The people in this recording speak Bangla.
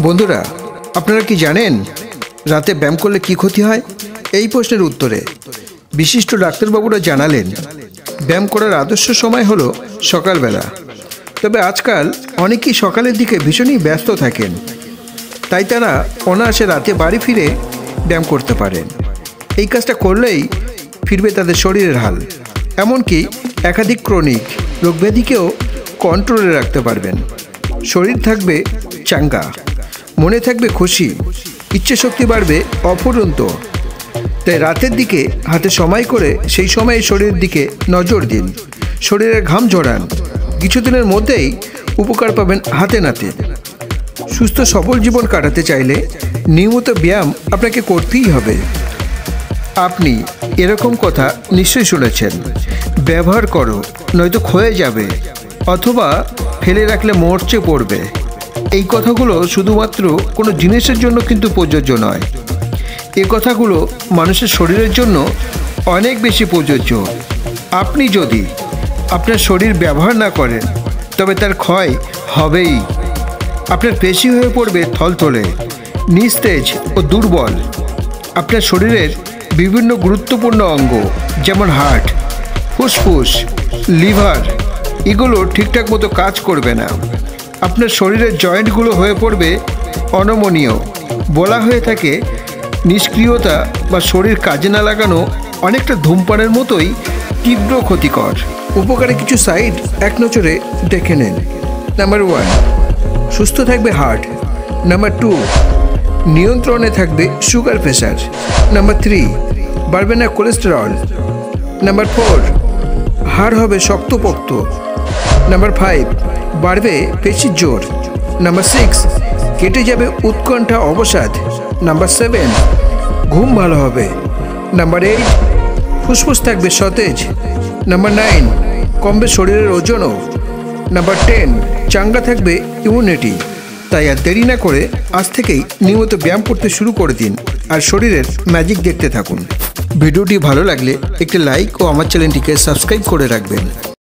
বন্ধুরা, আপনারা কি জানেন রাতে ব্যায়াম করলে কি ক্ষতি হয়? এই প্রশ্নের উত্তরে বিশিষ্ট ডাক্তারবাবুরা জানালেন ব্যায়াম করার আদর্শ সময় হলো সকালবেলা। তবে আজকাল অনেকেই সকালের দিকে ভীষণই ব্যস্ত থাকেন, তাই তারা অনায়াসে রাতে বাড়ি ফিরে ব্যায়াম করতে পারেন। এই কাজটা করলেই ফিরবে তাদের শরীরের হাল, এমনকি একাধিক ক্রনিক রোগব্যাধিকেও কন্ট্রোলে রাখতে পারবেন। শরীর থাকবে চাঙ্গা, মনে থাকবে খুশি, ইচ্ছে শক্তি বাড়বে অফুরন্ত। তাই রাতের দিকে হাতে সময় করে সেই সময়ে শরীরের দিকে নজর দিন, শরীরের ঘাম ঝরান। কিছুদিনের মধ্যেই উপকার পাবেন হাতে নাতে। সুস্থ সবল জীবন কাটাতে চাইলে নিয়মিত ব্যায়াম আপনাকে করতেই হবে। আপনি এরকম কথা নিশ্চয়ই শুনেছেন, ব্যবহার করো নয়তো ক্ষয়ে যাবে, অথবা ফেলে রাখলে মরচে পড়বে। এই কথাগুলো শুধুমাত্র কোনো জিনিসের জন্য কিন্তু প্রযোজ্য নয়, এ কথাগুলো মানুষের শরীরের জন্য অনেক বেশি প্রযোজ্য। আপনি যদি আপনার শরীর ব্যবহার না করেন তবে তার ক্ষয় হবেই। আপনার পেশি হয়ে পড়বে থলথলে, নিস্তেজ ও দুর্বল। আপনার শরীরের বিভিন্ন গুরুত্বপূর্ণ অঙ্গ যেমন হার্ট, ফুসফুস, লিভার এগুলো ঠিকঠাক মতো কাজ করবে না। আপনার শরীরের জয়েন্টগুলো হয়ে পড়বে অনমনীয়। বলা হয়ে থাকে নিষ্ক্রিয়তা বা শরীর কাজে না লাগানো অনেকটা ধূমপানের মতোই তীব্র ক্ষতিকর। উপকারে কিছু সাইড এক নজরে দেখে নেন। নাম্বার 1, সুস্থ থাকবে হার্ট। নাম্বার 2, নিয়ন্ত্রণে থাকবে সুগার প্রেশার। নাম্বার 3, বাড়বে না কোলেস্টেরল। নাম্বার 4, হাড় হবে শক্তপোক্ত। নাম্বার 5, বাড়বে পেশির জোর। নাম্বার 6, কেটে যাবে উৎকণ্ঠা অবসাদ। নাম্বার 7, ঘুম ভালো হবে। নাম্বার 8, ফুসফুস থাকবে সতেজ। নাম্বার 9, কমবে শরীরের ওজনও। নাম্বার 10, চাঙ্গা থাকবে ইমিউনিটি। তাই আর দেরি না করে আজ থেকেই নিয়মিত ব্যায়াম করতে শুরু করে দিন আর শরীরের ম্যাজিক দেখতে থাকুন। ভিডিওটি ভালো লাগলে একটি লাইক ও আমার চ্যানেলটিকে সাবস্ক্রাইব করে রাখবেন।